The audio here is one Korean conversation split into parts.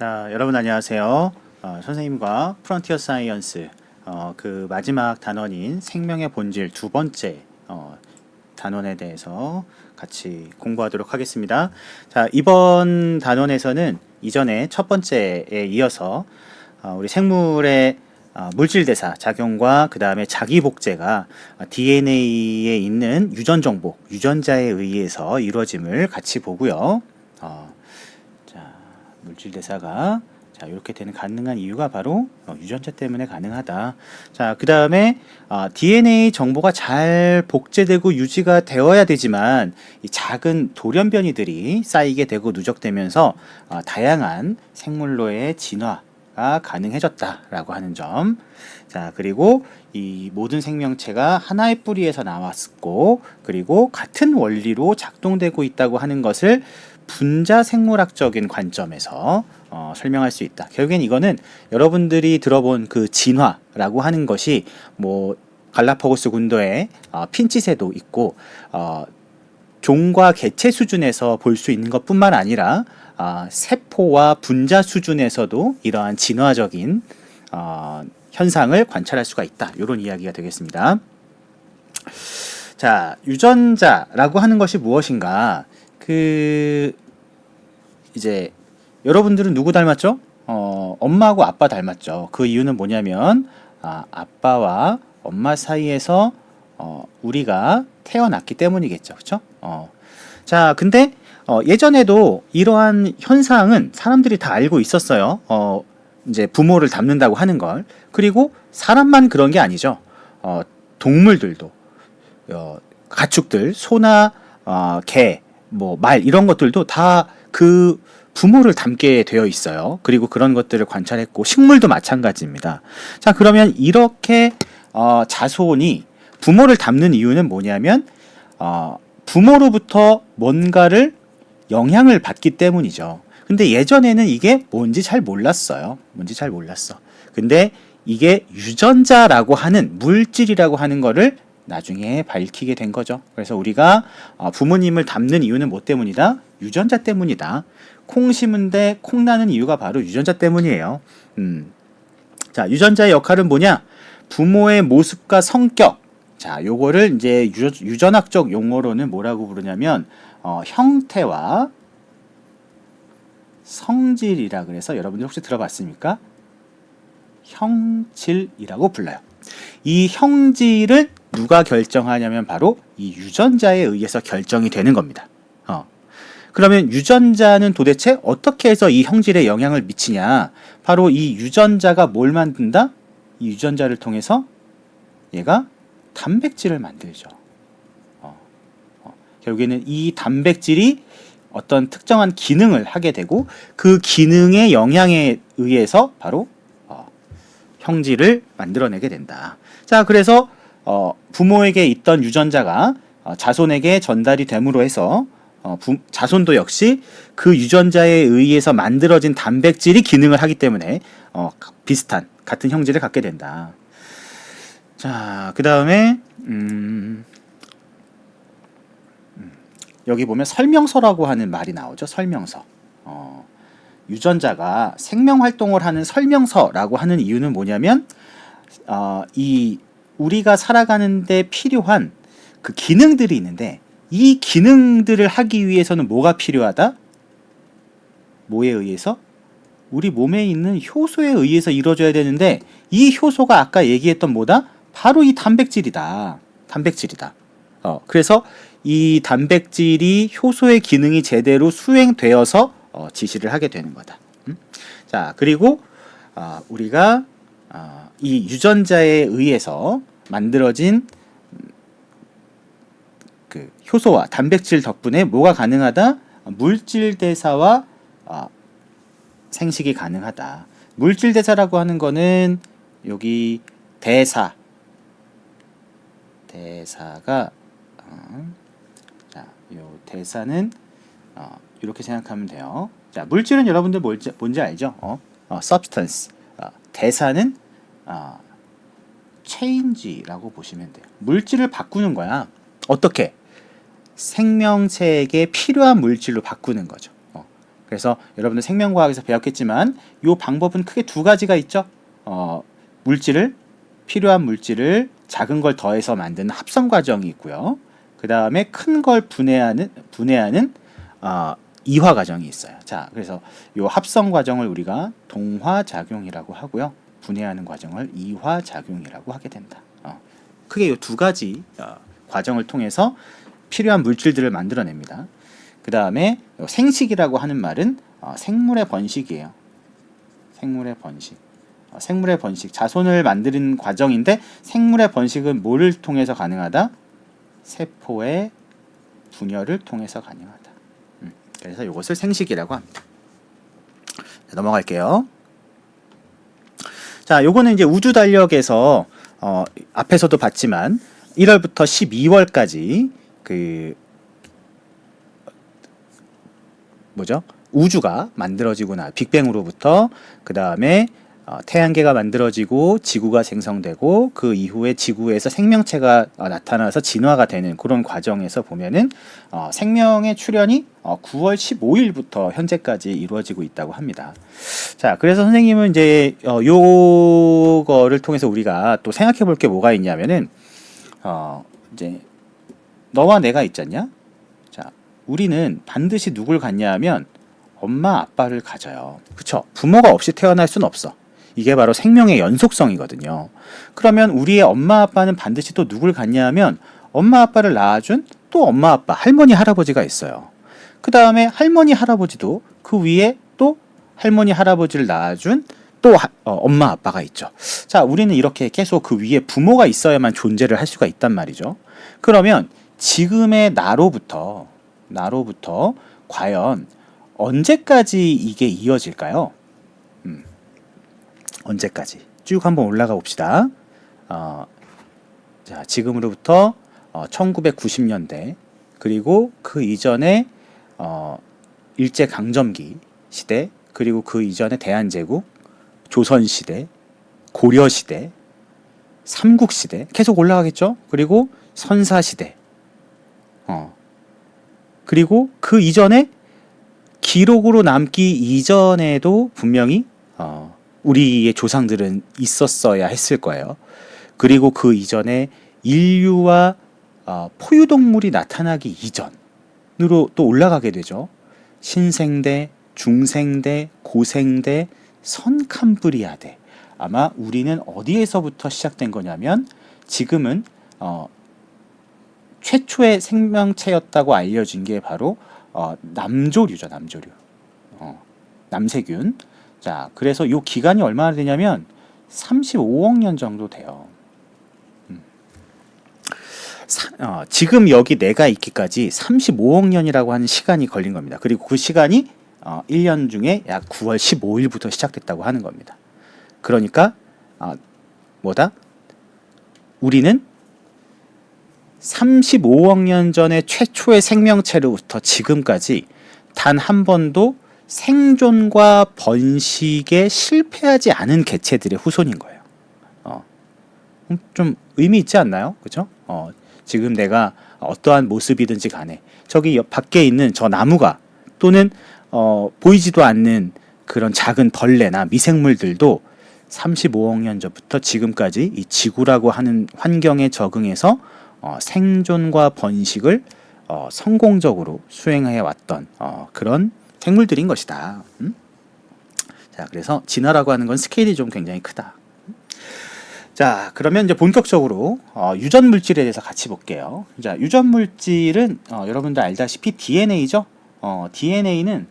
자, 여러분 안녕하세요. 선생님과 프론티어 사이언스 그 마지막 단원인 생명의 본질 두 번째 단원에 대해서 같이 공부하도록 하겠습니다. 자, 이번 단원에서는 이전에 첫 번째에 이어서 우리 생물의 물질 대사 작용과 그 다음에 자기 복제가 DNA에 있는 유전 정보, 유전자에 의해서 이루어짐을 같이 보고요. 물질 대사가 이렇게 되는 가능한 이유가 바로 유전자 때문에 가능하다. 자, 그 다음에 DNA 정보가 잘 복제되고 유지가 되어야 되지만 이 작은 돌연변이들이 쌓이게 되고 누적되면서 다양한 생물로의 진화가 가능해졌다라고 하는 점. 자, 그리고 이 모든 생명체가 하나의 뿌리에서 나왔고, 그리고 같은 원리로 작동되고 있다고 하는 것을 분자 생물학적인 관점에서 설명할 수 있다. 결국엔 이거는 여러분들이 들어본 그 진화라고 하는 것이 뭐 갈라파고스 군도에 핀칫새도 있고 종과 개체 수준에서 볼 수 있는 것뿐만 아니라 세포와 분자 수준에서도 이러한 진화적인 현상을 관찰할 수가 있다. 이런 이야기가 되겠습니다. 자, 유전자라고 하는 것이 무엇인가? 이제 여러분들은 누구 닮았죠? 엄마하고 아빠 닮았죠. 그 이유는 뭐냐면 아빠와 엄마 사이에서 우리가 태어났기 때문이겠죠. 그렇죠? 자, 근데 예전에도 이러한 현상은 사람들이 다 알고 있었어요. 이제 부모를 닮는다고 하는 걸. 그리고 사람만 그런 게 아니죠. 동물들도 가축들, 소나 개, 뭐 말 이런 것들도 다 그 부모를 닮게 되어 있어요. 그리고 그런 것들을 관찰했고 식물도 마찬가지입니다. 자, 그러면 이렇게 자손이 부모를 닮는 이유는 뭐냐면 부모로부터 뭔가를 영향을 받기 때문이죠. 근데 예전에는 이게 뭔지 잘 몰랐어요. 근데 이게 유전자라고 하는 물질이라고 하는 거를 나중에 밝히게 된 거죠. 그래서 우리가 부모님을 닮는 이유는 뭐 때문이다? 유전자 때문이다. 콩 심은데 콩 나는 이유가 바로 유전자 때문이에요. 자, 유전자의 역할은 뭐냐? 부모의 모습과 성격. 자, 요거를 이제 유전학적 용어로는 뭐라고 부르냐면 형태와 성질이라 그래서 여러분들 혹시 들어봤습니까? 형질이라고 불러요. 이 형질을 누가 결정하냐면 바로 이 유전자에 의해서 결정이 되는 겁니다. 그러면 유전자는 도대체 어떻게 해서 이 형질에 영향을 미치냐? 바로 이 유전자가 뭘 만든다? 이 유전자를 통해서 얘가 단백질을 만들죠. 결국에는 이 단백질이 어떤 특정한 기능을 하게 되고 그 기능의 영향에 의해서 바로 형질을 만들어내게 된다. 자, 그래서 부모에게 있던 유전자가 자손에게 전달이 됨으로 해서 자손도 역시 그 유전자에 의해서 만들어진 단백질이 기능을 하기 때문에 비슷한 같은 형질을 갖게 된다. 자, 그 다음에 여기 보면 설명서라고 하는 말이 나오죠. 설명서. 유전자가 생명활동을 하는 설명서라고 하는 이유는 뭐냐면 이 우리가 살아가는 데 필요한 그 기능들이 있는데 이 기능들을 하기 위해서는 뭐가 필요하다? 뭐에 의해서? 우리 몸에 있는 효소에 의해서 이루어져야 되는데 이 효소가 아까 얘기했던 뭐다? 바로 이 단백질이다. 그래서 이 단백질이 효소의 기능이 제대로 수행되어서 지시를 하게 되는 거다. 자, 그리고 우리가 이 유전자에 의해서 만들어진 그 효소와 단백질 덕분에 뭐가 가능하다? 물질 대사와 생식이 가능하다. 물질 대사라고 하는 거는 여기 대사가 자, 요 대사는 이렇게 생각하면 돼요. 자, 물질은 여러분들 뭔지 알죠? substance. 대사는 change라고 보시면 돼요. 물질을 바꾸는 거야. 어떻게? 생명체에게 필요한 물질로 바꾸는 거죠. 그래서 여러분들 생명과학에서 배웠겠지만 이 방법은 크게 두 가지가 있죠. 필요한 물질을 작은 걸 더해서 만드는 합성 과정이 있고요. 그 다음에 큰 걸 분해하는 이화 과정이 있어요. 자, 그래서 이 합성 과정을 우리가 동화작용이라고 하고요. 분해하는 과정을 이화작용이라고 하게 된다. 크게 이 두 가지 과정을 통해서 필요한 물질들을 만들어냅니다. 그 다음에 생식이라고 하는 말은 생물의 번식이에요. 생물의 번식. 생물의 번식, 자손을 만드는 과정인데 생물의 번식은 뭐를 통해서 가능하다? 세포의 분열을 통해서 가능하다. 그래서 이것을 생식이라고 합니다. 자, 넘어갈게요. 자, 요거는 이제 우주 달력에서 앞에서도 봤지만 1월부터 12월까지 우주가 만들어지고 빅뱅으로부터 그 다음에 태양계가 만들어지고 지구가 생성되고 그 이후에 지구에서 생명체가 나타나서 진화가 되는 그런 과정에서 보면은 생명의 출현이 9월 15일부터 현재까지 이루어지고 있다고 합니다. 자, 그래서 선생님은 이제 요거를 통해서 우리가 또 생각해 볼 게 뭐가 있냐면은 이제 너와 내가 있잖냐? 자, 우리는 반드시 누굴 갖냐 하면 엄마 아빠를 가져요. 그쵸? 부모가 없이 태어날 순 없어. 이게 바로 생명의 연속성이거든요. 그러면 우리의 엄마 아빠는 반드시 또 누굴 갖냐 하면 엄마 아빠를 낳아준 또 엄마 아빠, 할머니 할아버지가 있어요. 그 다음에 할머니 할아버지도 그 위에 또 할머니 할아버지를 낳아준 또 엄마 아빠가 있죠. 자, 우리는 이렇게 계속 그 위에 부모가 있어야만 존재를 할 수가 있단 말이죠. 그러면 지금의 나로부터 과연 언제까지 이게 이어질까요? 언제까지? 쭉 한번 올라가 봅시다. 자, 지금으로부터 1990년대 그리고 그 이전에 일제강점기 시대 그리고 그 이전에 대한제국, 조선시대, 고려시대, 삼국시대 계속 올라가겠죠? 그리고 선사시대 그리고 그 이전에 기록으로 남기 이전에도 분명히 우리의 조상들은 있었어야 했을 거예요. 그리고 그 이전에 인류와 포유동물이 나타나기 이전으로 또 올라가게 되죠. 신생대, 중생대, 고생대, 선캄브리아대. 아마 우리는 어디에서부터 시작된 거냐면 지금은 최초의 생명체였다고 알려진 게 바로 남조류죠. 남조류. 남세균. 자, 그래서 이 기간이 얼마나 되냐면 35억 년 정도 돼요. 지금 여기 내가 있기까지 35억 년이라고 하는 시간이 걸린 겁니다. 그리고 그 시간이 1년 중에 약 9월 15일부터 시작됐다고 하는 겁니다. 그러니까 우리는 35억 년 전에 최초의 생명체로부터 지금까지 단 한 번도 생존과 번식에 실패하지 않은 개체들의 후손인 거예요. 좀 의미 있지 않나요? 그죠? 지금 내가 어떠한 모습이든지 간에 저기 밖에 있는 저 나무가 또는 보이지도 않는 그런 작은 벌레나 미생물들도 35억 년 전부터 지금까지 이 지구라고 하는 환경에 적응해서 생존과 번식을 성공적으로 수행해 왔던 그런 생물들인 것이다. 자, 그래서 진화라고 하는 건 스케일이 좀 굉장히 크다. 자, 그러면 이제 본격적으로 유전 물질에 대해서 같이 볼게요. 자, 유전 물질은 여러분들 알다시피 DNA죠. DNA는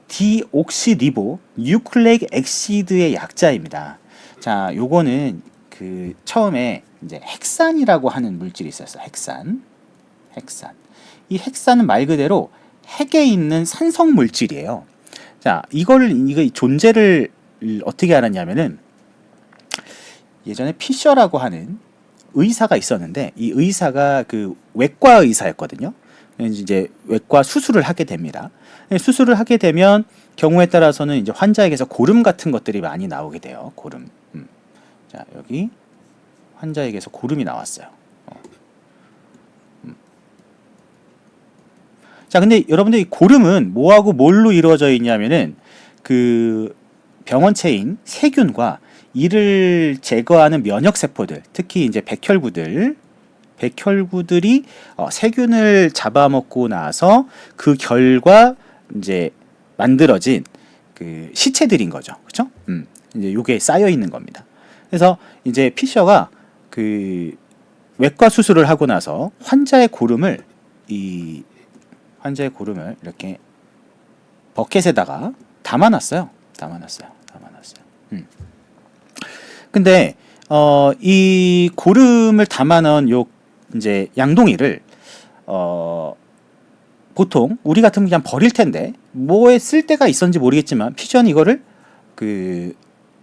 디옥시리보 뉴클레익 엑시드의 약자입니다. 자, 요거는 그 처음에 이제 핵산이라고 하는 물질이 있었어요. 핵산. 이 핵산은 말 그대로 핵에 있는 산성 물질이에요. 자, 이거 존재를 어떻게 알았냐면은 예전에 피셔라고 하는 의사가 있었는데 이 의사가 그 외과 의사였거든요. 이제 외과 수술을 하게 됩니다. 수술을 하게 되면 경우에 따라서는 이제 환자에게서 고름 같은 것들이 많이 나오게 돼요. 고름. 자, 여기 환자에게서 고름이 나왔어요. 자, 근데 여러분들 이 고름은 뭐하고 뭘로 이루어져 있냐면은 그 병원체인 세균과 이를 제거하는 면역 세포들, 특히 이제 백혈구들이 세균을 잡아먹고 나서 그 결과 이제 만들어진 그 시체들인 거죠. 그렇죠? 이제 요게 쌓여 있는 겁니다. 그래서 이제 피셔가 그 외과 수술을 하고 나서 환자의 고름을 이렇게 버켓에다가 담아놨어요. 근데 이 고름을 담아놓은 요 이제 양동이를 보통 우리 같으면 그냥 버릴 텐데 뭐에 쓸 데가 있었는지 모르겠지만 피셔는 이거를 그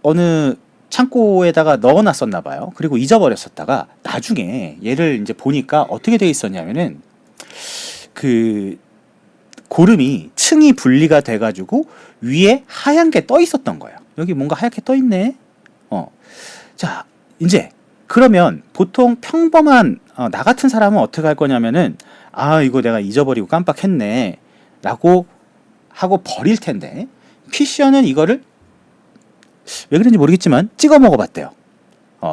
어느 창고에다가 넣어놨었나 봐요. 그리고 잊어버렸었다가 나중에 얘를 이제 보니까 어떻게 돼 있었냐면은 그 고름이 층이 분리가 돼가지고 위에 하얀 게 떠 있었던 거예요. 여기 뭔가 하얗게 떠 있네. 자, 이제 그러면 보통 평범한 나 같은 사람은 어떻게 할 거냐면은 아, 이거 내가 잊어버리고 깜빡했네 라고 하고 버릴 텐데 피셔는 이거를 왜 그런지 모르겠지만 찍어 먹어봤대요.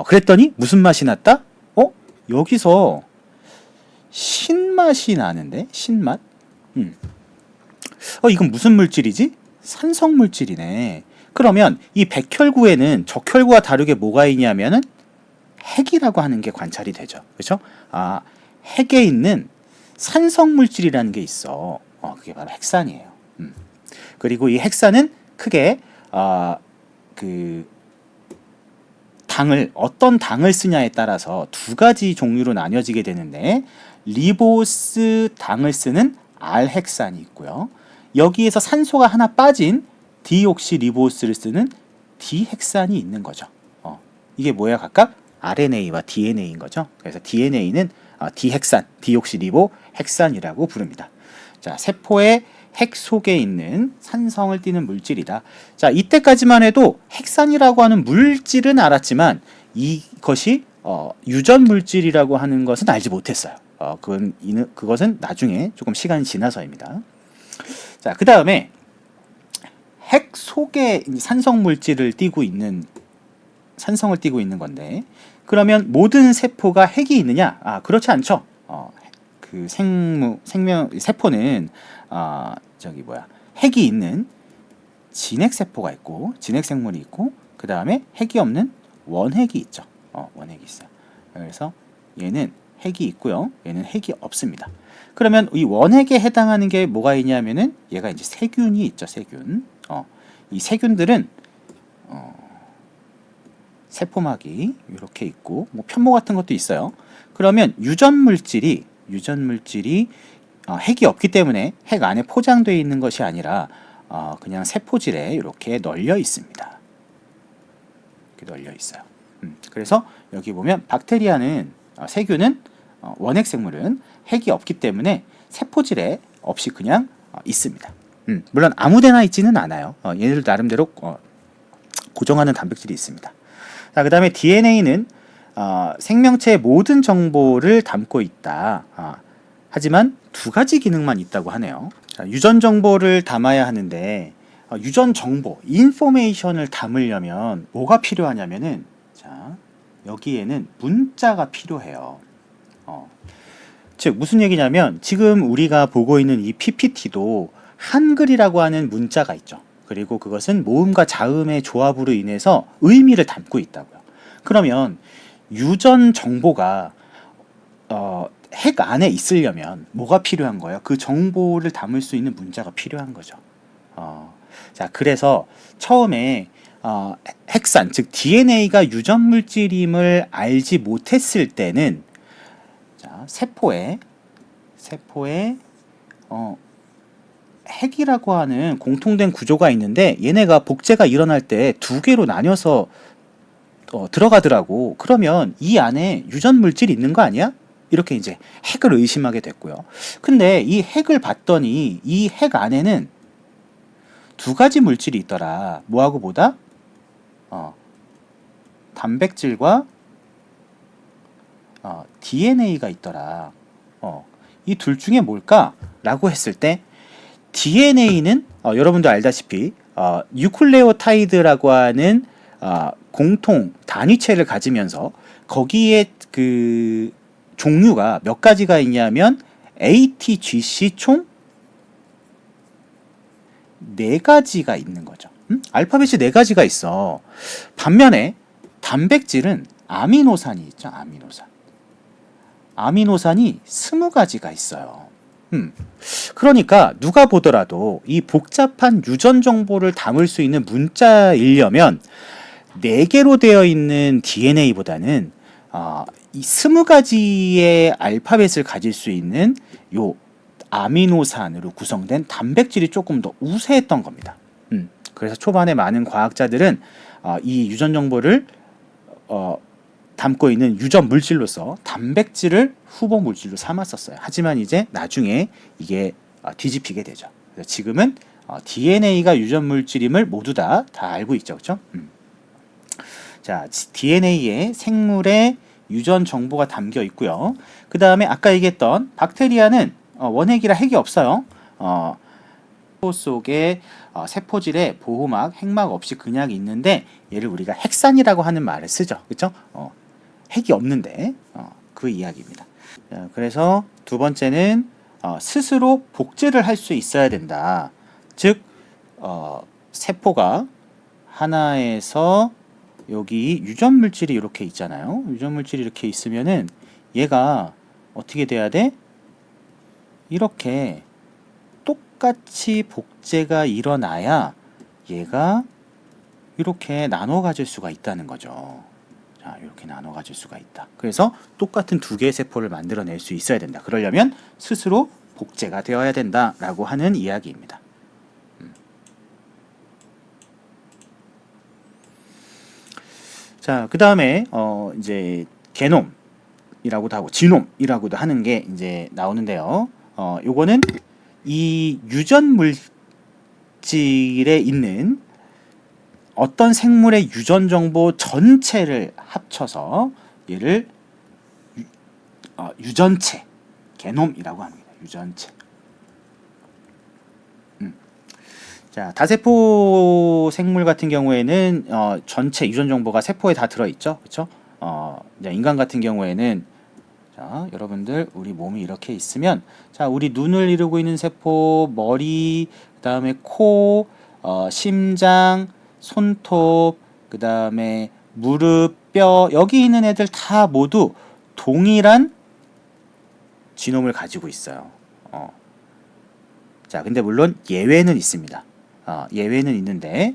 그랬더니 무슨 맛이 났다? 여기서 신맛이 나는데? 신맛? 이건 무슨 물질이지? 산성 물질이네. 그러면 이 백혈구에는 적혈구와 다르게 뭐가 있냐면은 핵이라고 하는 게 관찰이 되죠. 그렇죠? 아, 핵에 있는 산성 물질이라는 게 있어. 그게 바로 핵산이에요. 그리고 이 핵산은 크게 그 어떤 당을 쓰냐에 따라서 두 가지 종류로 나뉘어지게 되는데 리보스 당을 쓰는 알핵산이 있고요. 여기에서 산소가 하나 빠진 디옥시리보스를 쓰는 디핵산이 있는 거죠. 이게 뭐야? 각각 RNA와 DNA인 거죠. 그래서 DNA는 디핵산, 디옥시리보 핵산이라고 부릅니다. 자, 세포의 핵 속에 있는 산성을 띠는 물질이다. 자, 이때까지만 해도 핵산이라고 하는 물질은 알았지만 이것이 유전 물질이라고 하는 것은 알지 못했어요. 그것은 나중에 조금 시간이 지나서입니다. 자, 그 다음에 핵 속에 산성 물질을 띠고 있는 산성을 띠고 있는 건데 그러면 모든 세포가 핵이 있느냐? 그렇지 않죠. 그 세포는 핵이 있는 진핵세포가 있고 진핵생물이 있고 그 다음에 핵이 없는 원핵이 있죠. 원핵이 있어요. 그래서 얘는 핵이 있고요. 얘는 핵이 없습니다. 그러면 이 원핵에 해당하는 게 뭐가 있냐면은 얘가 이제 세균이 있죠. 세균. 이 세균들은 세포막이 이렇게 있고 뭐 편모 같은 것도 있어요. 그러면 유전 물질이 핵이 없기 때문에 핵 안에 포장되어 있는 것이 아니라 그냥 세포질에 이렇게 널려 있습니다. 이렇게 널려 있어요. 그래서 여기 보면 박테리아는 세균은 원핵 생물은 핵이 없기 때문에 세포질에 없이 그냥 있습니다. 물론 아무데나 있지는 않아요. 얘네들 나름대로 고정하는 단백질이 있습니다. 자, 그 다음에 DNA는 생명체의 모든 정보를 담고 있다. 하지만 두 가지 기능만 있다고 하네요. 자, 유전 정보를 담아야 하는데 유전 정보, 인포메이션을 담으려면 뭐가 필요하냐면은 자, 여기에는 문자가 필요해요. 즉 무슨 얘기냐면 지금 우리가 보고 있는 이 PPT도 한글이라고 하는 문자가 있죠. 그리고 그것은 모음과 자음의 조합으로 인해서 의미를 담고 있다고요. 그러면 유전 정보가 핵 안에 있으려면 뭐가 필요한 거예요? 그 정보를 담을 수 있는 문자가 필요한 거죠. 자, 그래서 처음에 핵산, 즉 DNA가 유전 물질임을 알지 못했을 때는 자, 세포에 핵이라고 하는 공통된 구조가 있는데 얘네가 복제가 일어날 때 두 개로 나뉘어서 들어가더라고. 그러면 이 안에 유전 물질이 있는 거 아니야? 이렇게 이제 핵을 의심하게 됐고요. 근데 이 핵을 봤더니 이 핵 안에는 두 가지 물질이 있더라. 뭐하고 뭐다? 단백질과 DNA가 있더라. 이 둘 중에 뭘까라고 했을 때 DNA는 여러분도 알다시피 뉴클레오타이드라고 하는 공통 단위체를 가지면서 거기에 그 종류가 몇 가지가 있냐면 ATGC 총 4가지가 있는 거죠. 알파벳이 4가지가 있어. 반면에 단백질은 아미노산이 있죠. 아미노산이 20가지가 있어요. 그러니까 누가 보더라도 이 복잡한 유전 정보를 담을 수 있는 문자이려면 4개로 되어 있는 DNA보다는 이 20가지의 알파벳을 가질 수 있는 요 아미노산으로 구성된 단백질이 조금 더 우세했던 겁니다. 그래서 초반에 많은 과학자들은 이 유전 정보를 담고 있는 유전 물질로서 단백질을 후보 물질로 삼았었어요. 하지만 이제 나중에 이게 뒤집히게 되죠. 그래서 지금은 DNA가 유전 물질임을 모두 다 알고 있죠, 그렇죠? 자, DNA에 생물의 유전 정보가 담겨 있고요. 그 다음에 아까 얘기했던 박테리아는 원핵이라 핵이 없어요. 세포 속에 세포질에 보호막, 핵막 없이 그냥 있는데 얘를 우리가 핵산이라고 하는 말을 쓰죠, 그렇죠? 핵이 없는데 그 이야기입니다. 자, 그래서 두 번째는 스스로 복제를 할 수 있어야 된다. 즉 세포가 하나에서 여기 유전 물질이 이렇게 있잖아요. 유전 물질이 이렇게 있으면은 얘가 어떻게 돼야 돼? 이렇게 똑같이 복제가 일어나야 얘가 이렇게 나눠 가질 수가 있다는 거죠. 자, 이렇게 나눠 가질 수가 있다. 그래서 똑같은 2개의 세포를 만들어낼 수 있어야 된다. 그러려면 스스로 복제가 되어야 된다라고 하는 이야기입니다. 자, 그 다음에 이제 게놈이라고도 하고 지놈이라고도 하는 게 이제 나오는데요. 요거는 이 유전 물질에 있는 어떤 생물의 유전 정보 전체를 합쳐서 얘를 유전체, 게놈이라고 합니다. 유전체. 자, 다세포 생물 같은 경우에는 전체 유전 정보가 세포에 다 들어있죠, 그렇죠? 인간 같은 경우에는 자, 여러분들 우리 몸이 이렇게 있으면 자, 우리 눈을 이루고 있는 세포, 머리, 그 다음에 코, 심장, 손톱, 그 다음에 무릎, 뼈, 여기 있는 애들 다 모두 동일한 지놈을 가지고 있어요. 자, 근데 물론 예외는 있습니다. 예외는 있는데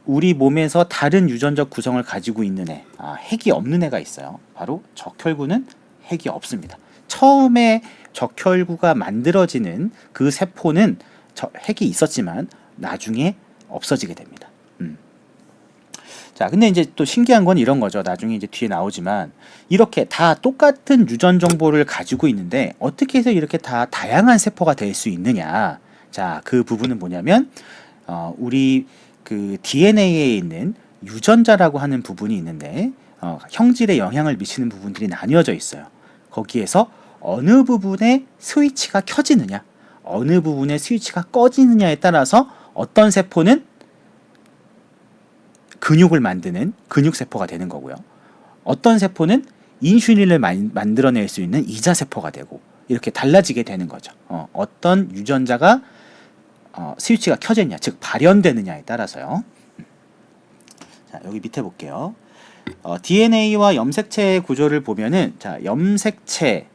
우리 몸에서 다른 유전적 구성을 가지고 있는 애, 핵이 없는 애가 있어요. 바로 적혈구는 핵이 없습니다. 처음에 적혈구가 만들어지는 그 세포는 핵이 있었지만 나중에 없어지게 됩니다. 자, 근데 이제 또 신기한 건 이런 거죠. 나중에 이제 뒤에 나오지만 이렇게 다 똑같은 유전 정보를 가지고 있는데 어떻게 해서 이렇게 다 다양한 세포가 될 수 있느냐? 자, 그 부분은 뭐냐면 우리 그 DNA에 있는 유전자라고 하는 부분이 있는데 형질에 영향을 미치는 부분들이 나뉘어져 있어요. 거기에서 어느 부분에 스위치가 켜지느냐, 어느 부분에 스위치가 꺼지느냐에 따라서 어떤 세포는 근육을 만드는 근육세포가 되는 거고요. 어떤 세포는 인슐린을 만들어낼 수 있는 이자세포가 되고 이렇게 달라지게 되는 거죠. 어떤 유전자가 스위치가 켜졌냐, 즉 발현되느냐에 따라서요. 자, 여기 밑에 볼게요. DNA와 염색체의 구조를 보면은 자, 염색체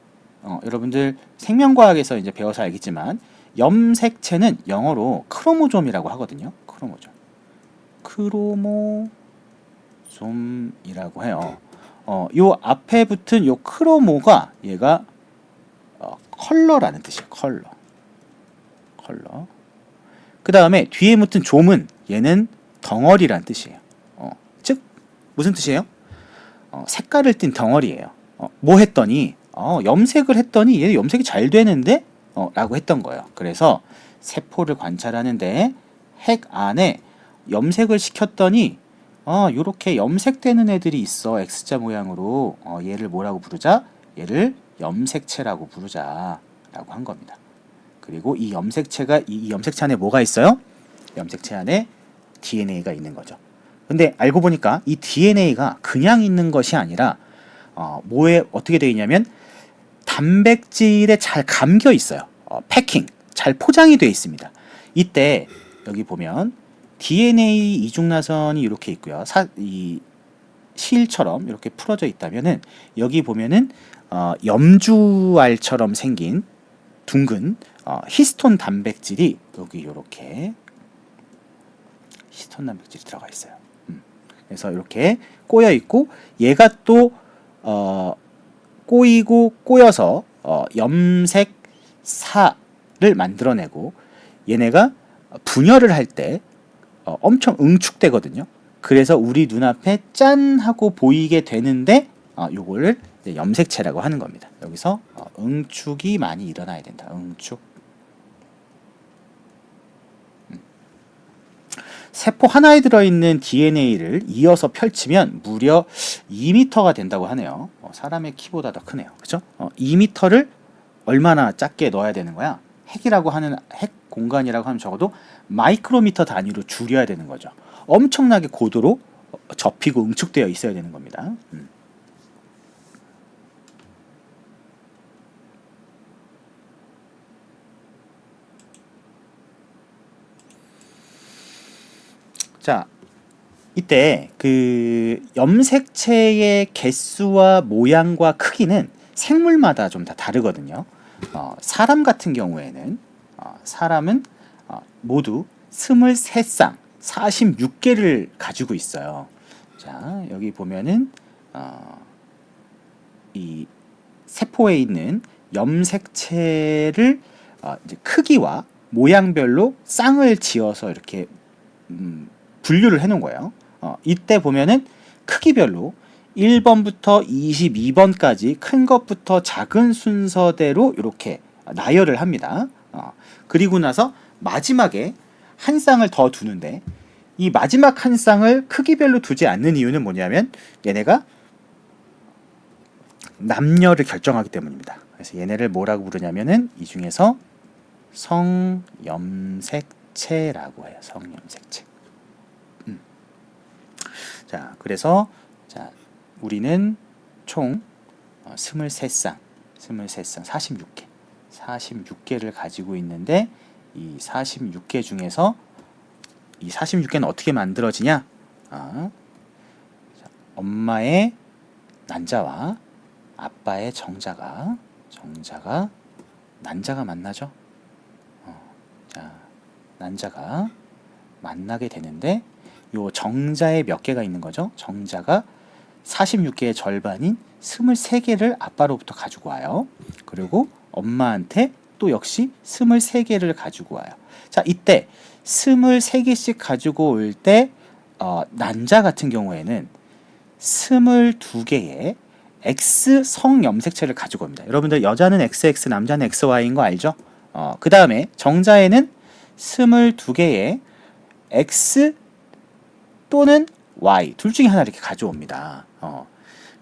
여러분들 생명과학에서 이제 배워서 알겠지만 염색체는 영어로 크로모좀이라고 하거든요. 크로모좀이라고 해요. 요 앞에 붙은 요 크로모가 얘가 컬러라는 뜻이에요. 컬러. 그 다음에 뒤에 붙은 좀은 얘는 덩어리란 뜻이에요. 즉 무슨 뜻이에요? 색깔을 띤 덩어리예요. 뭐 했더니 염색을 했더니 얘 염색이 잘 되는데 라고 했던 거예요. 그래서 세포를 관찰하는데 핵 안에 염색을 시켰더니 요렇게 염색되는 애들이 있어. X자 모양으로. 얘를 뭐라고 부르자? 얘를 염색체라고 부르자. DNA라고 한 겁니다. 그리고 이 염색체 안에 뭐가 있어요? 염색체 안에 DNA가 있는 거죠. 근데 알고 보니까 이 DNA가 그냥 있는 것이 아니라 뭐에 어떻게 되어 있냐면 단백질에 잘 감겨 있어요. 패킹, 잘 포장이 되어 있습니다. 이때 여기 보면 DNA 이중나선이 이렇게 있고요. 이 실처럼 이렇게 풀어져 있다면은 여기 보면은 염주알처럼 생긴 둥근 히스톤 단백질이 여기 이렇게 히스톤 단백질이 들어가 있어요. 그래서 이렇게 꼬여 있고 얘가 또 꼬이고 꼬여서 염색사를 만들어내고 얘네가 분열을 할 때 엄청 응축되거든요. 그래서 우리 눈앞에 짠 하고 보이게 되는데 요거를 염색체라고 하는 겁니다. 여기서 응축이 많이 일어나야 된다. 응축. 세포 하나에 들어있는 DNA를 이어서 펼치면 무려 2m가 된다고 하네요. 사람의 키보다 더 크네요. 그죠? 2m를 얼마나 작게 넣어야 되는 거야? 핵 공간이라고 하면 적어도 마이크로미터 단위로 줄여야 되는 거죠. 엄청나게 고도로 접히고 응축되어 있어야 되는 겁니다. 자, 이때 그 염색체의 개수와 모양과 크기는 생물마다 좀 다 다르거든요. 사람 같은 경우에는 사람은 모두 23쌍 46개를 가지고 있어요. 자, 여기 보면은 이 세포에 있는 염색체를 이제 크기와 모양별로 쌍을 지어서 이렇게 분류를 해놓은 거예요. 이때 보면은 크기별로 1번부터 22번까지 큰 것부터 작은 순서대로 이렇게 나열을 합니다. 그리고 나서 마지막에 한 쌍을 더 두는데 이 마지막 한 쌍을 크기별로 두지 않는 이유는 뭐냐면 얘네가 남녀를 결정하기 때문입니다. 그래서 얘네를 뭐라고 부르냐면은 이 중에서 성염색체라고 해요. 성염색체. 자, 그래서 우리는 총 23쌍 46개를 가지고 있는데 이 46개 중에서 이 46개는 어떻게 만들어지냐? 엄마의 난자와 아빠의 정자가 난자가 만나죠. 자, 난자가 만나게 되는데 요 정자에 몇 개가 있는 거죠? 정자가 46개의 절반인 23개를 아빠로부터 가지고 와요. 그리고 엄마한테 또 역시 23개를 가지고 와요. 자, 이때 23개씩 가지고 올 때 난자 같은 경우에는 22개의 X 성염색체를 가지고 옵니다. 여러분들 여자는 XX, 남자는 XY인 거 알죠? 그 다음에 정자에는 22개의 X 또는 Y 둘 중에 하나 이렇게 가져옵니다.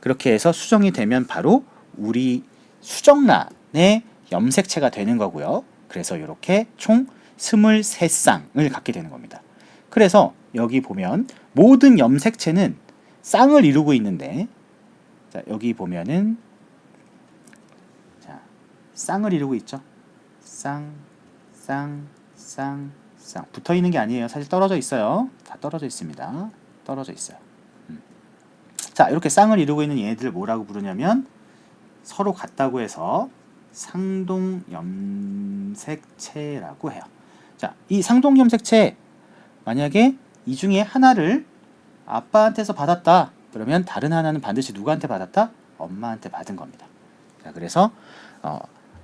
그렇게 해서 수정이 되면 바로 우리 수정란의 염색체가 되는 거고요. 그래서 이렇게 총 23쌍을 갖게 되는 겁니다. 그래서 여기 보면 모든 염색체는 쌍을 이루고 있는데 자, 여기 보면은 자, 쌍을 이루고 있죠. 쌍 붙어 있는 게 아니에요. 사실 떨어져 있어요. 다 떨어져 있습니다. 떨어져 있어요. 자, 이렇게 쌍을 이루고 있는 얘네들을 뭐라고 부르냐면 서로 같다고 해서 상동염색체라고 해요. 자, 이 상동염색체 만약에 이 중에 하나를 아빠한테서 받았다. 그러면 다른 하나는 반드시 누구한테 받았다? 엄마한테 받은 겁니다. 자, 그래서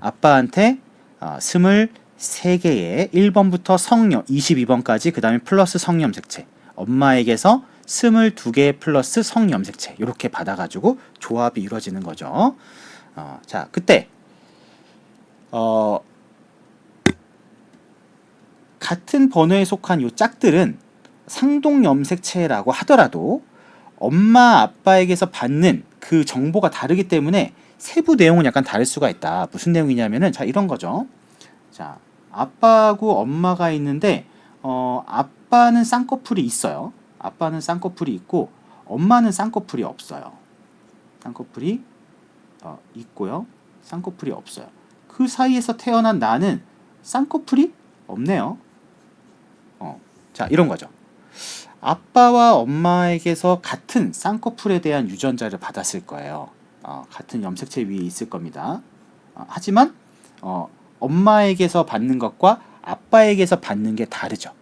아빠한테 23개의 1번부터 성염 22번까지 그 다음에 플러스 성염색체, 엄마에게서 22개 플러스 성염색체 이렇게 받아가지고 조합이 이루어지는 거죠. 자, 그때 같은 번호에 속한 요 짝들은 상동염색체라고 하더라도 엄마 아빠에게서 받는 그 정보가 다르기 때문에 세부 내용은 약간 다를 수가 있다. 무슨 내용이냐면은 자 이런 거죠. 자 아빠하고 엄마가 있는데 아빠는 쌍꺼풀이 있어요. 아빠는 쌍꺼풀이 있고 엄마는 쌍꺼풀이 없어요. 쌍꺼풀이 있고요. 쌍꺼풀이 없어요. 그 사이에서 태어난 나는 쌍꺼풀이 없네요. 자 이런 거죠. 아빠와 엄마에게서 같은 쌍꺼풀에 대한 유전자를 받았을 거예요. 같은 염색체 위에 있을 겁니다. 하지만 엄마에게서 받는 것과 아빠에게서 받는 게 다르죠.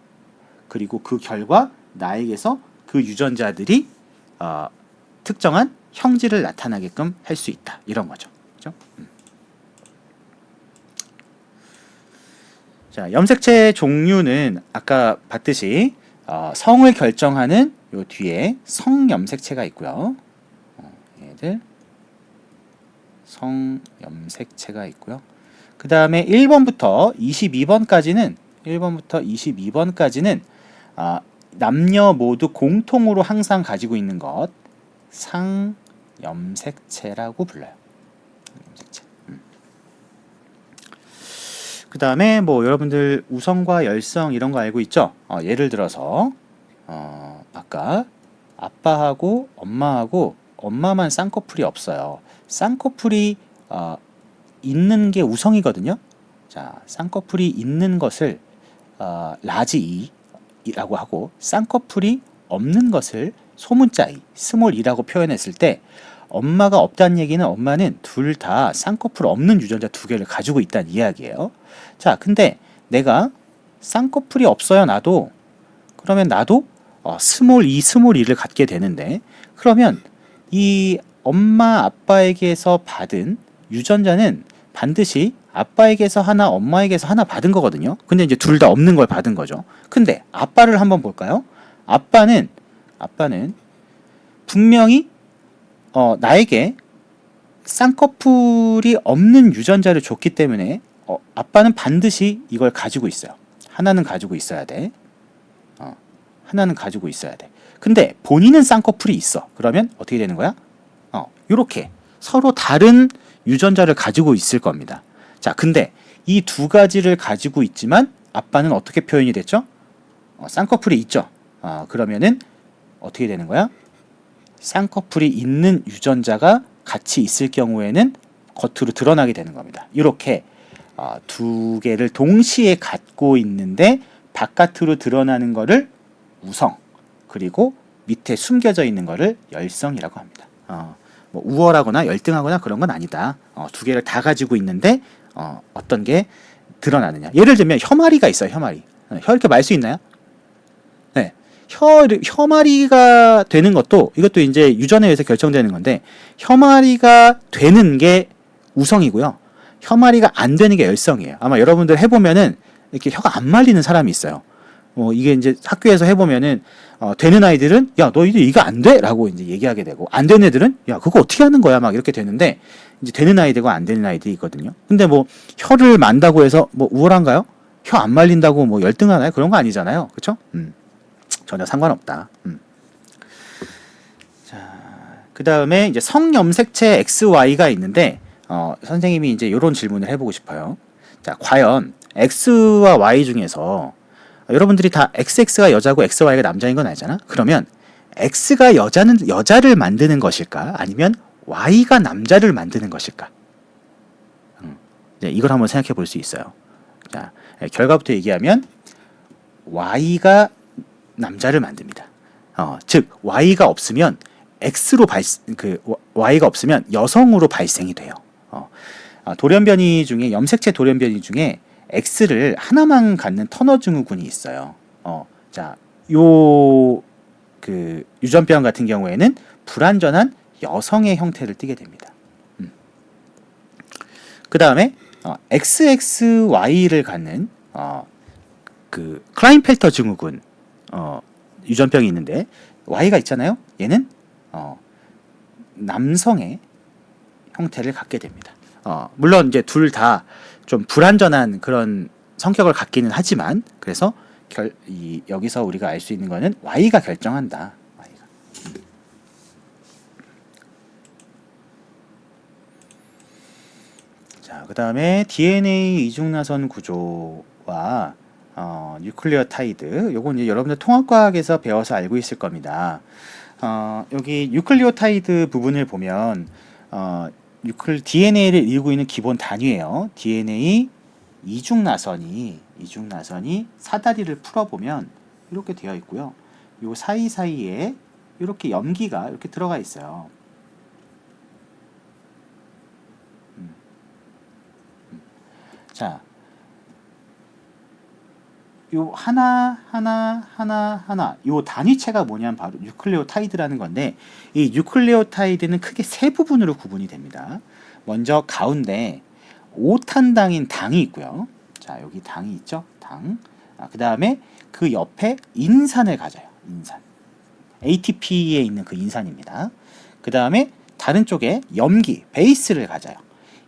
그리고 그 결과 나에게서 그 유전자들이 특정한 형질을 나타나게끔 할 수 있다. 이런 거죠. 그죠? 자, 염색체 종류는 아까 봤듯이 성을 결정하는 요 뒤에 성염색체가 있고요. 얘들 성염색체가 있고요. 그 다음에 1번부터 22번까지는 남녀 모두 공통으로 항상 가지고 있는 것 상염색체라고 불러요. 염색체. 그 다음에 뭐 여러분들 우성과 열성 이런 거 알고 있죠? 예를 들어서 아까 아빠하고 엄마만 쌍꺼풀이 없어요. 쌍꺼풀이 있는 게 우성이거든요. 자, 쌍꺼풀이 있는 것을 라지 E라고 하고 쌍꺼풀이 없는 것을 소문자 E, 스몰 E라고 표현했을 때 엄마가 없다는 얘기는 엄마는 둘 다 쌍꺼풀 없는 유전자 두 개를 가지고 있다는 이야기예요. 자, 근데 내가 쌍꺼풀이 없어요, 나도. 그러면 나도 스몰 E를 갖게 되는데 그러면 이 엄마 아빠에게서 받은 유전자는 반드시 아빠에게서 하나 엄마에게서 하나 받은 거거든요. 근데 이제 둘 다 없는 걸 받은 거죠. 근데 아빠를 한번 볼까요? 아빠는 분명히 나에게 쌍꺼풀이 없는 유전자를 줬기 때문에 아빠는 반드시 이걸 가지고 있어요. 하나는 가지고 있어야 돼. 하나는 가지고 있어야 돼. 근데 본인은 쌍꺼풀이 있어. 그러면 어떻게 되는 거야? 이렇게 서로 다른 유전자를 가지고 있을 겁니다. 자, 근데 이 두 가지를 가지고 있지만 아빠는 어떻게 표현이 됐죠? 쌍꺼풀이 있죠. 그러면은 어떻게 되는 거야? 쌍꺼풀이 있는 유전자가 같이 있을 경우에는 겉으로 드러나게 되는 겁니다. 이렇게 두 개를 동시에 갖고 있는데 바깥으로 드러나는 거를 우성, 그리고 밑에 숨겨져 있는 거를 열성이라고 합니다. 뭐 우월하거나 열등하거나 그런 건 아니다. 두 개를 다 가지고 있는데 어떤 게 드러나느냐. 예를 들면 혀마리가 있어요. 혀마리. 혀 이렇게 말 수 있나요? 네. 혀마리가 되는 이것도 이제 유전에 의해서 결정되는 건데 혀마리가 되는 게 우성이고요. 혀마리가 안 되는 게 열성이에요. 아마 여러분들 해보면은 이렇게 혀가 안 말리는 사람이 있어요. 이게 이제 학교에서 해보면은 되는 아이들은 야 너희들 이거 안 돼? 라고 이제 얘기하게 되고 안 되는 애들은 야 그거 어떻게 하는 거야? 막 이렇게 되는데 이제 되는 아이들과 안 되는 아이들이 있거든요. 근데 뭐 혀를 만다고 해서 뭐 우월한가요? 혀 안 말린다고 뭐 열등하나요? 그런 거 아니잖아요. 그렇죠? 전혀 상관없다. 자, 그 다음에 이제 성염색체 XY가 있는데 선생님이 이제 이런 질문을 해보고 싶어요. 자, 과연 X와 Y 중에서 여러분들이 다 XX가 여자고 XY가 남자인 건 알잖아. 그러면 X가 여자를 만드는 것일까? 아니면 Y가 남자를 만드는 것일까? 이걸 한번 생각해 볼 수 있어요. 자, 결과부터 얘기하면 Y가 남자를 만듭니다. 즉 Y가 없으면 Y가 없으면 여성으로 발생이 돼요. 돌연변이 중에 염색체 돌연변이 중에 X를 하나만 갖는 터너 증후군이 있어요. 자, 그 유전병 같은 경우에는 불완전한 여성의 형태를 띠게 됩니다. 그 다음에 XXY를 갖는 그 클라인펠터 증후군 유전병이 있는데 Y가 있잖아요. 얘는 남성의 형태를 갖게 됩니다. 물론 이제 둘 다 좀 불완전한 그런 성격을 갖기는 하지만 그래서 여기서 우리가 알 수 있는 거는 Y가 결정한다. Y가. 그다음에 DNA 이중나선 구조와 뉴클리오타이드, 요건 이제 여러분들 통합과학에서 배워서 알고 있을 겁니다. 여기 뉴클리오타이드 부분을 보면 DNA를 이루고 있는 기본 단위예요. DNA 이중나선이 사다리를 풀어보면 이렇게 되어 있고요. 요 사이사이에 이렇게 염기가 이렇게 들어가 있어요. 자, 요 하나 요 단위체가 뭐냐면 바로 뉴클레오타이드라는 건데, 이 뉴클레오타이드는 크게 세 부분으로 구분이 됩니다. 먼저 가운데 5탄당인 당이 있고요. 자, 여기 당이 있죠? 당. 그 다음에 그 옆에 인산을 가져요. 인산. ATP에 있는 그 인산입니다. 그 다음에 다른 쪽에 염기, 베이스를 가져요.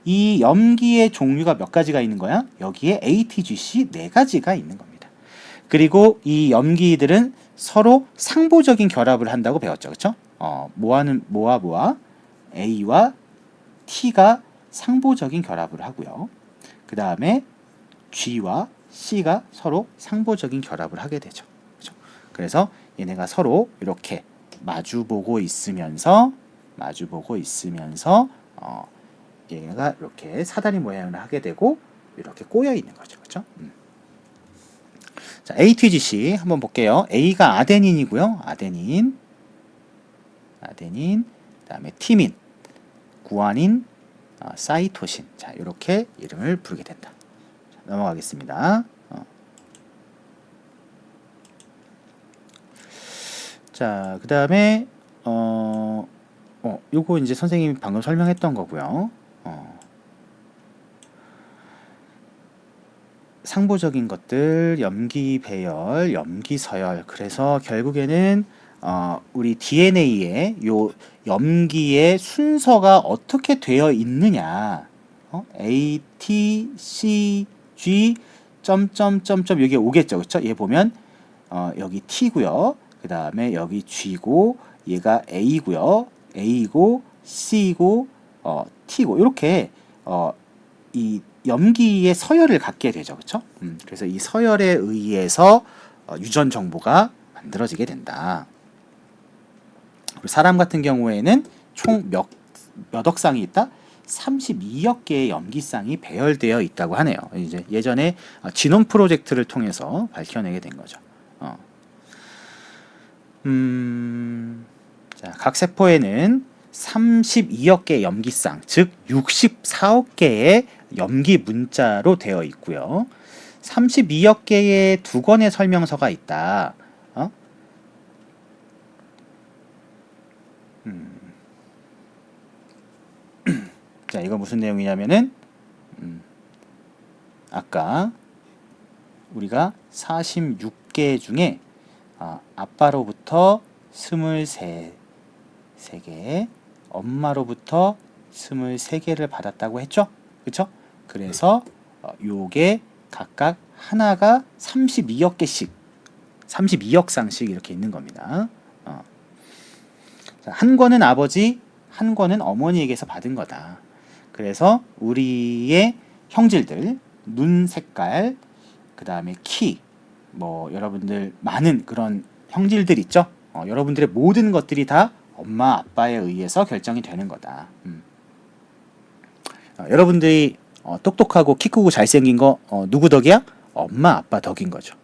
이 염기의 종류가 몇 가지가 있는 거야? 여기에 ATGC 4가지가 있는 겁니다. 그리고 이 염기들은 서로 상보적인 결합을 한다고 배웠죠. 그렇죠? 모아 A와 T가 상보적인 결합을 하고요. 그 다음에 G와 C가 서로 상보적인 결합을 하게 되죠. 그렇죠? 그래서 얘네가 서로 이렇게 마주보고 있으면서 얘가 이렇게 사다리 모양을 하게 되고 이렇게 꼬여 있는 거죠. 그렇죠? 자, ATGC 한번 볼게요. A가 아데닌이고요. 아데닌, 그다음에 티민, 구아닌, 사이토신. 자, 이렇게 이름을 부르게 된다. 자, 넘어가겠습니다. 자, 그다음에 요거 이제 선생님이 방금 설명했던 거고요. 상보적인 것들, 염기 배열, 염기 서열. 그래서 결국에는 우리 DNA의 요 염기의 순서가 어떻게 되어 있느냐. A, T, C, G 점점점점 여기 오겠죠. 그렇죠? 얘 보면 여기 T고요. 그 다음에 여기 G고 얘가 A고요. A고 C고 T고 이렇게 이 염기의 서열을 갖게 되죠. 그렇죠? 그래서 이 서열에 의해서 유전 정보가 만들어지게 된다. 그리고 사람 같은 경우에는 총 몇 억쌍이 있다? 32억 개의 염기쌍이 배열되어 있다고 하네요. 이제 예전에 지놈 프로젝트를 통해서 밝혀내게 된 거죠. 자, 각 세포에는 32억 개의 염기쌍, 즉 64억 개의 염기 문자로 되어 있고요. 32억 개의 두 권의 설명서가 있다. 자, 이거 무슨 내용이냐면은 아까 우리가 46개 중에 아빠로부터 23개, 엄마로부터 23개를 받았다고 했죠? 그쵸? 그래서 요게 각각 하나가 32억 개씩, 32억 쌍씩 이렇게 있는 겁니다. 한 권은 아버지, 한 권은 어머니에게서 받은 거다. 그래서 우리의 형질들, 눈 색깔, 그 다음에 키, 뭐 여러분들 많은 그런 형질들 있죠? 여러분들의 모든 것들이 다 엄마 아빠에 의해서 결정이 되는 거다. 여러분들이 똑똑하고 키 크고 잘생긴 거 누구 덕이야? 엄마 아빠 덕인 거죠.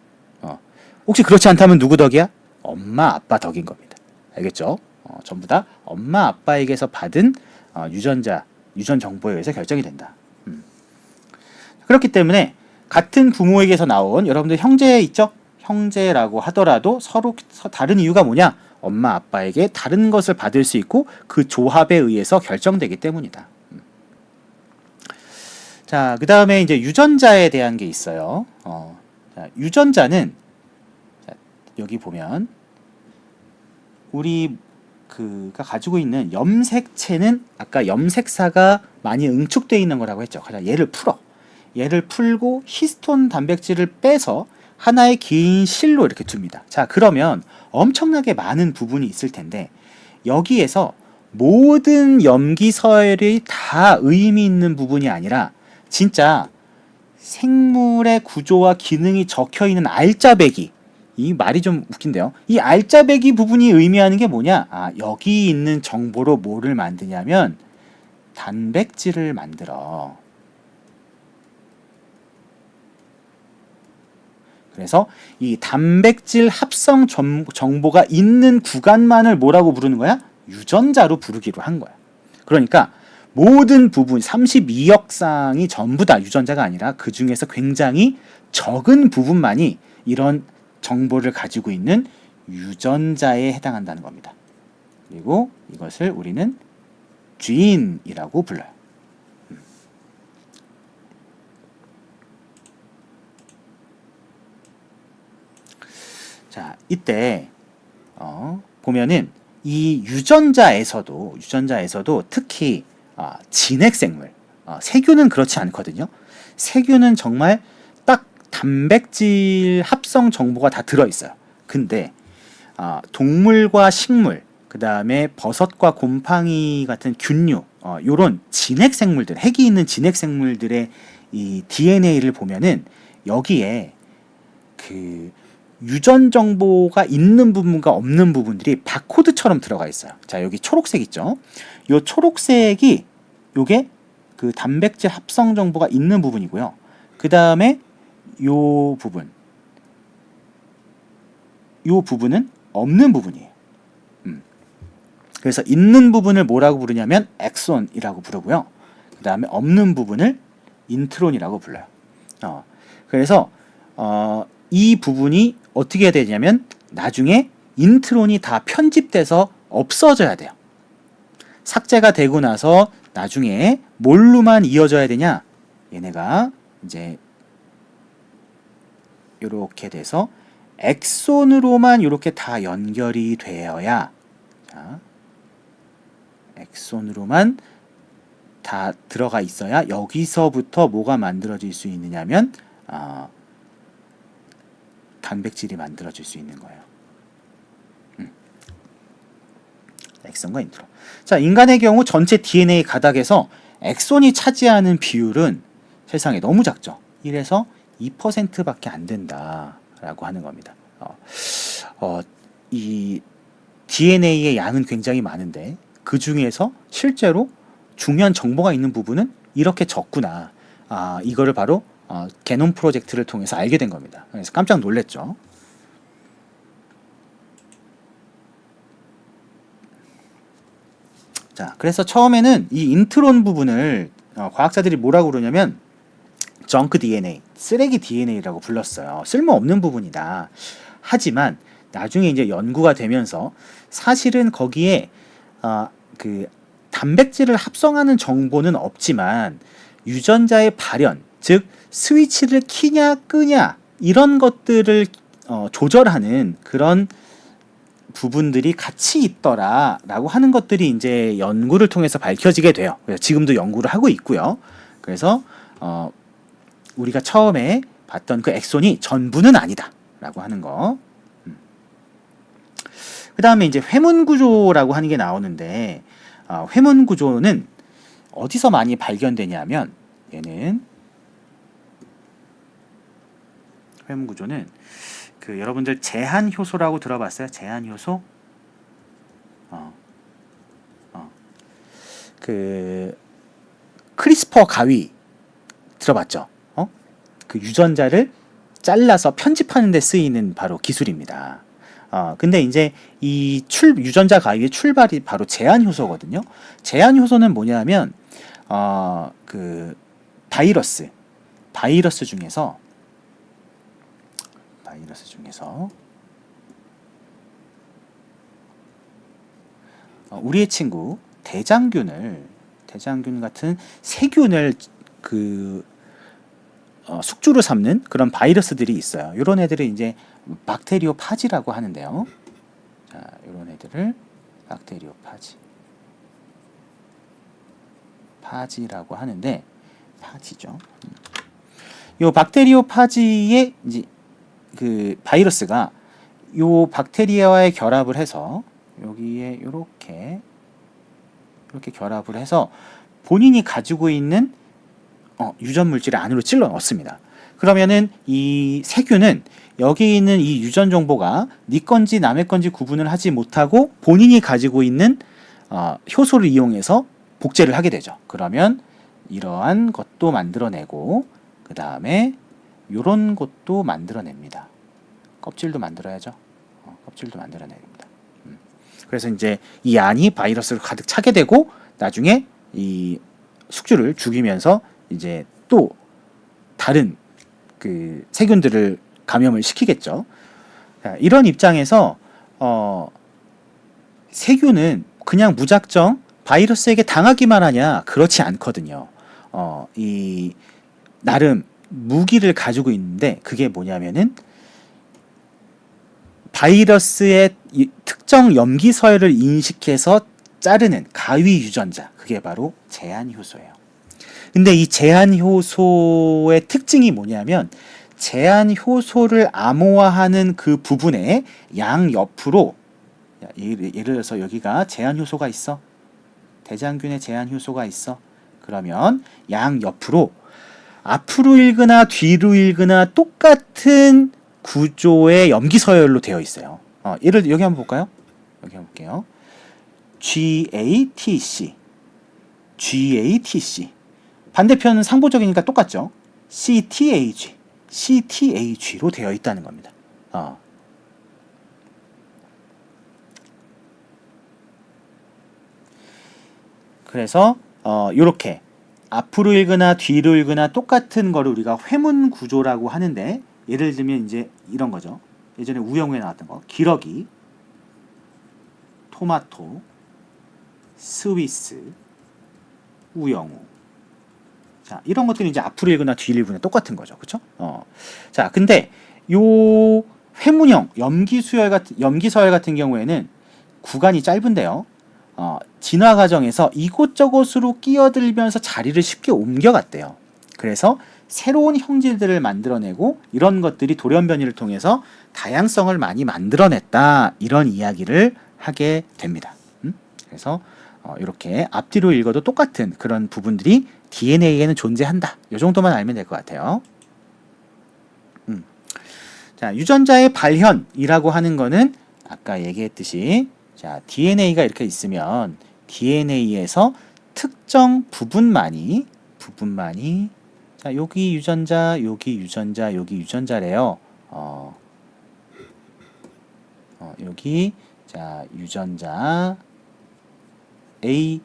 혹시 그렇지 않다면 누구 덕이야? 엄마 아빠 덕인 겁니다. 알겠죠? 전부 다 엄마 아빠에게서 받은 유전 정보에 의해서 결정이 된다. 그렇기 때문에 같은 부모에게서 나온 여러분들 형제 있죠? 형제라고 하더라도 서로 다른 이유가 뭐냐? 엄마 아빠에게 다른 것을 받을 수 있고 그 조합에 의해서 결정되기 때문이다. 자, 그 다음에 이제 유전자에 대한 게 있어요. 자, 유전자는 여기 보면 우리가 가지고 있는 염색체는 아까 염색사가 많이 응축되어 있는 거라고 했죠. 그래서 얘를 풀고 히스톤 단백질을 빼서 하나의 긴 실로 이렇게 둡니다. 자, 그러면 엄청나게 많은 부분이 있을 텐데 여기에서 모든 염기 서열이 다 의미 있는 부분이 아니라 진짜 생물의 구조와 기능이 적혀 있는 알짜배기. 이 말이 좀 웃긴데요. 이 알짜배기 부분이 의미하는 게 뭐냐? 여기 있는 정보로 뭐를 만드냐면 단백질을 만들어. 그래서 이 단백질 합성 정보가 있는 구간만을 뭐라고 부르는 거야? 유전자로 부르기로 한 거야. 그러니까 모든 부분 32억 쌍이 전부 다 유전자가 아니라 그 중에서 굉장히 적은 부분만이 이런 정보를 가지고 있는 유전자에 해당한다는 겁니다. 그리고 이것을 우리는 쥐인이라고 불러요. 자, 이때 보면은 이 유전자에서도 특히 진핵생물, 세균은 그렇지 않거든요. 세균은 정말 딱 단백질 합성 정보가 다 들어있어요. 근데 동물과 식물, 그 다음에 버섯과 곰팡이 같은 균류, 요런 진핵생물들, 핵이 있는 진핵생물들의 이 DNA를 보면은 여기에 그 유전 정보가 있는 부분과 없는 부분들이 바코드처럼 들어가 있어요. 자, 여기 초록색 있죠? 요 초록색이 요게 그 단백질 합성 정보가 있는 부분이고요. 그 다음에 요 부분은 없는 부분이에요. 그래서 있는 부분을 뭐라고 부르냐면 엑손이라고 부르고요. 그 다음에 없는 부분을 인트론이라고 불러요. 그래서 이 부분이 어떻게 해야 되냐면 나중에 인트론이 다 편집돼서 없어져야 돼요. 삭제가 되고 나서 나중에 뭘로만 이어져야 되냐? 얘네가 이제 이렇게 돼서 엑손으로만 이렇게 다 연결이 되어야, 자, 엑손으로만 다 들어가 있어야 여기서부터 뭐가 만들어질 수 있느냐면 단백질이 만들어질 수 있는 거예요. 엑손과 인트론. 자, 인간의 경우 전체 DNA 가닥에서 엑손이 차지하는 비율은 세상에 너무 작죠. 1에서 2%밖에 안 된다라고 하는 겁니다. 이 DNA의 양은 굉장히 많은데 그 중에서 실제로 중요한 정보가 있는 부분은 이렇게 적구나. 이거를 바로 게놈 프로젝트를 통해서 알게 된 겁니다. 그래서 깜짝 놀랐죠. 자, 그래서 처음에는 이 인트론 부분을 과학자들이 뭐라고 그러냐면 정크 DNA, 쓰레기 DNA라고 불렀어요. 쓸모없는 부분이다. 하지만 나중에 이제 연구가 되면서 사실은 거기에 그 단백질을 합성하는 정보는 없지만 유전자의 발현, 즉 스위치를 키냐 끄냐 이런 것들을 조절하는 그런 부분들이 같이 있더라라고 하는 것들이 이제 연구를 통해서 밝혀지게 돼요. 그래서 지금도 연구를 하고 있고요. 그래서 우리가 처음에 봤던 그 엑손이 전부는 아니다라고 하는 거. 그 다음에 이제 회문 구조라고 하는 게 나오는데 회문 구조는 어디서 많이 발견되냐면 얘는 회문 구조는 그 여러분들 제한 효소라고 들어봤어요? 제한 효소? 그 크리스퍼 가위 들어봤죠? 그 유전자를 잘라서 편집하는 데 쓰이는 바로 기술입니다. 근데 이제 이 유전자 가위의 출발이 바로 제한 효소거든요. 제한 효소는 뭐냐면 그 바이러스 중에서 우리의 친구 대장균 같은 세균을 숙주로 삼는 그런 바이러스들이 있어요. 이런 애들을 이제 박테리오파지라고 하는데요. 자, 이런 애들을 파지라고 하는데 파지죠. 요 박테리오파지의 이제 그 바이러스가 요 박테리아와의 결합을 해서 여기에 이렇게 결합을 해서 본인이 가지고 있는 유전 물질을 안으로 찔러 넣습니다. 그러면은 이 세균은 여기 있는 이 유전 정보가 네 건지 남의 건지 구분을 하지 못하고 본인이 가지고 있는 효소를 이용해서 복제를 하게 되죠. 그러면 이러한 것도 만들어내고 그 다음에 이런 것도 만들어냅니다. 껍질도 만들어야죠. 껍질도 만들어냅니다. 그래서 이제 이 안이 바이러스를 가득 차게 되고 나중에 이 숙주를 죽이면서 이제 또 다른 그 세균들을 감염을 시키겠죠. 자, 이런 입장에서 세균은 그냥 무작정 바이러스에게 당하기만 하냐? 그렇지 않거든요. 이 나름 무기를 가지고 있는데 그게 뭐냐면은 바이러스의 특정 염기 서열을 인식해서 자르는 가위 유전자, 그게 바로 제한 효소예요. 근데 이 제한 효소의 특징이 뭐냐면 제한 효소를 암호화하는 그 부분의 양 옆으로 예를 들어서 여기가 제한 효소가 있어. 대장균에 제한 효소가 있어. 그러면 양 옆으로 앞으로 읽거나 뒤로 읽거나 똑같은 구조의 염기 서열로 되어 있어요. 예를 여기 한번 볼까요? 여기 한번 볼게요. GATC, GATC. 반대편은 상보적이니까 똑같죠. CTAG, CTAG로 되어 있다는 겁니다. 그래서 이렇게 앞으로 읽거나 뒤로 읽거나 똑같은 거를 우리가 회문 구조라고 하는데 예를 들면 이제 이런 거죠. 예전에 우영우에 나왔던 거. 기러기, 토마토, 스위스, 우영우. 자, 이런 것들이 이제 앞으로 읽거나 뒤로 읽거나 똑같은 거죠. 그렇죠? 자, 근데 요 회문형 염기서열 같은 경우에는 구간이 짧은데요. 진화 과정에서 이곳저곳으로 끼어들면서 자리를 쉽게 옮겨갔대요. 그래서 새로운 형질들을 만들어내고 이런 것들이 돌연변이를 통해서 다양성을 많이 만들어냈다. 이런 이야기를 하게 됩니다. 그래서 이렇게 앞뒤로 읽어도 똑같은 그런 부분들이 DNA에는 존재한다. 이 정도만 알면 될 것 같아요. 자, 유전자의 발현이라고 하는 거는 아까 얘기했듯이 자, DNA가 이렇게 있으면 DNA에서 특정 부분만이 자, 여기 유전자, 여기 유전자, 여기 유전자래요. 여기 자, 유전자 A,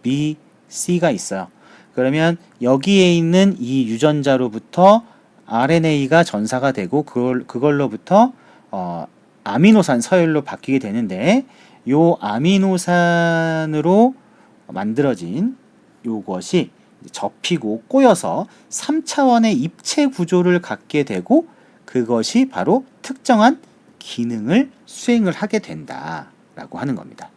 B, C가 있어요. 그러면 여기에 있는 이 유전자로부터 RNA가 전사가 되고 그걸로부터 아미노산 서열로 바뀌게 되는데 요 아미노산으로 만들어진 요것이 접히고 꼬여서 3차원의 입체 구조를 갖게 되고 그것이 바로 특정한 기능을 수행을 하게 된다라고 하는 겁니다.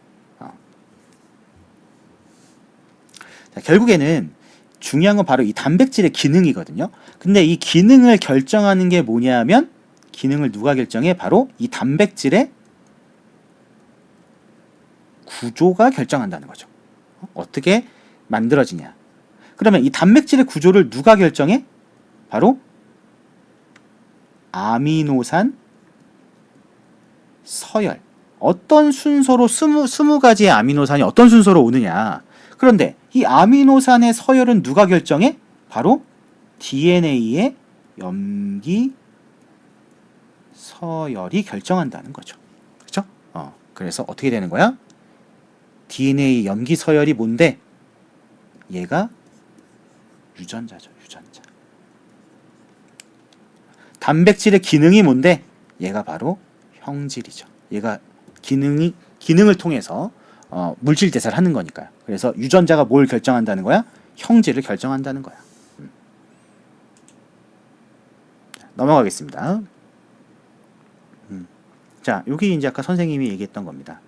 자, 결국에는 중요한 건 바로 이 단백질의 기능이거든요. 근데 이 기능을 결정하는 게 뭐냐면 기능을 누가 결정해? 바로 이 단백질의 구조가 결정한다는 거죠. 어떻게 만들어지냐. 그러면 이 단백질의 구조를 누가 결정해? 바로 아미노산 서열. 어떤 순서로 20가지의 아미노산이 어떤 순서로 오느냐. 그런데 이 아미노산의 서열은 누가 결정해? 바로 DNA의 염기 서열이 결정한다는 거죠. 그렇죠? 그래서 어떻게 되는 거야? DNA 염기 서열이 뭔데? 얘가 유전자죠. 유전자. 단백질의 기능이 뭔데? 얘가 바로 형질이죠. 얘가 기능을 통해서 물질 대사를 하는 거니까요. 그래서 유전자가 뭘 결정한다는 거야? 형질을 결정한다는 거야. 넘어가겠습니다. 자, 여기 이제 아까 선생님이 얘기했던 겁니다.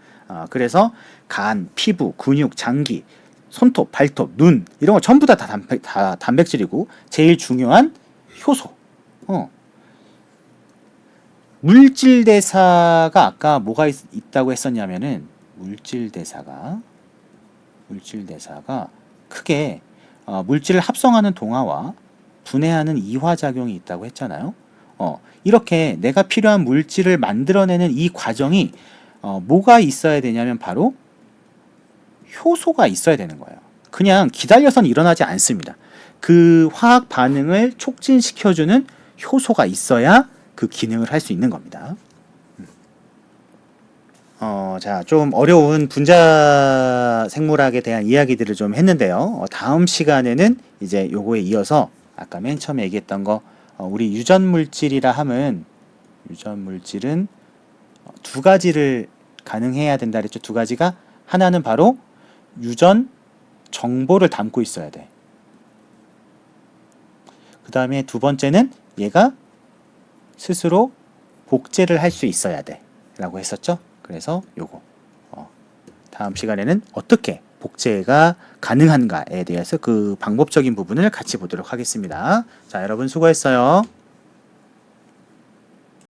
그래서 간, 피부, 근육, 장기, 손톱, 발톱, 눈 이런 거 전부 다 단백질이고 제일 중요한 효소. 물질 대사가 아까 뭐가 있다고 했었냐면은 물질 대사가 크게 물질을 합성하는 동화와 분해하는 이화작용이 있다고 했잖아요. 이렇게 내가 필요한 물질을 만들어내는 이 과정이 뭐가 있어야 되냐면 바로 효소가 있어야 되는 거예요. 그냥 기다려서는 일어나지 않습니다. 그 화학 반응을 촉진시켜주는 효소가 있어야 그 기능을 할 수 있는 겁니다. 자, 좀 어려운 분자 생물학에 대한 이야기들을 좀 했는데요. 다음 시간에는 이제 요거에 이어서 아까 맨 처음에 얘기했던 거, 우리 유전 물질이라 함은 유전 물질은 두 가지를 가능해야 된다 그랬죠. 두 가지가 하나는 바로 유전 정보를 담고 있어야 돼. 그 다음에 두 번째는 얘가 스스로 복제를 할 수 있어야 돼 라고 했었죠. 그래서 요거 다음 시간에는 어떻게 복제가 가능한가에 대해서 그 방법적인 부분을 같이 보도록 하겠습니다. 자, 여러분 수고했어요.